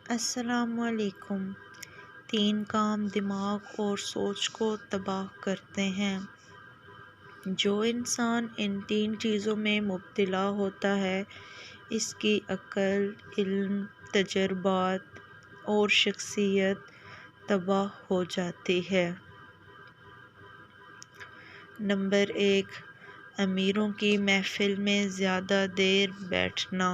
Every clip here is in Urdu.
السلام علیکم۔ 3 کام دماغ اور سوچ کو تباہ کرتے ہیں۔ جو انسان ان 3 چیزوں میں مبتلا ہوتا ہے اس کی عقل، علم، تجربات اور شخصیت تباہ ہو جاتی ہے۔ نمبر 1، امیروں کی محفل میں زیادہ دیر بیٹھنا۔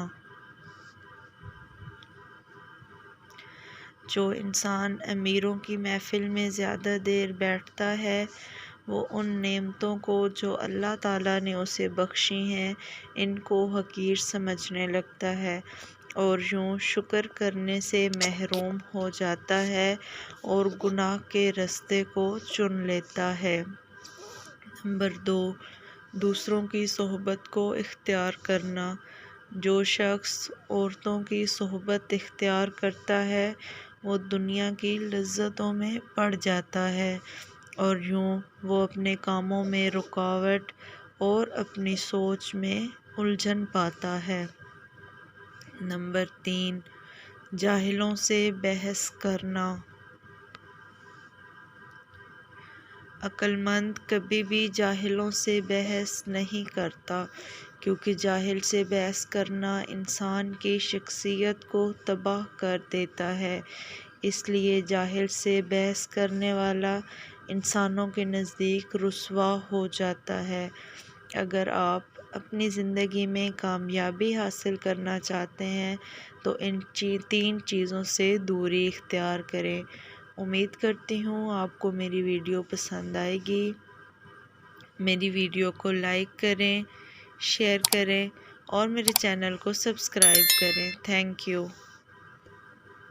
جو انسان امیروں کی محفل میں زیادہ دیر بیٹھتا ہے وہ ان نعمتوں کو جو اللہ تعالیٰ نے اسے بخشی ہیں ان کو حقیر سمجھنے لگتا ہے اور یوں شکر کرنے سے محروم ہو جاتا ہے اور گناہ کے رستے کو چن لیتا ہے۔ نمبر 2، دوسروں کی صحبت کو اختیار کرنا۔ جو شخص عورتوں کی صحبت اختیار کرتا ہے وہ دنیا کی لذتوں میں پڑ جاتا ہے اور یوں وہ اپنے کاموں میں رکاوٹ اور اپنی سوچ میں الجھن پاتا ہے۔ نمبر 3، جاہلوں سے بحث کرنا۔ عقل مند کبھی بھی جاہلوں سے بحث نہیں کرتا کیونکہ جاہل سے بحث کرنا انسان کی شخصیت کو تباہ کر دیتا ہے۔ اس لیے جاہل سے بحث کرنے والا انسانوں کے نزدیک رسوا ہو جاتا ہے۔ اگر آپ اپنی زندگی میں کامیابی حاصل کرنا چاہتے ہیں تو ان 3 چیزوں سے دوری اختیار کریں۔ امید کرتی ہوں آپ کو میری ویڈیو پسند آئے گی۔ میری ویڈیو کو لائک کریں، شیئر کریں اور میرے چینل کو سبسکرائب کریں۔ Thank you.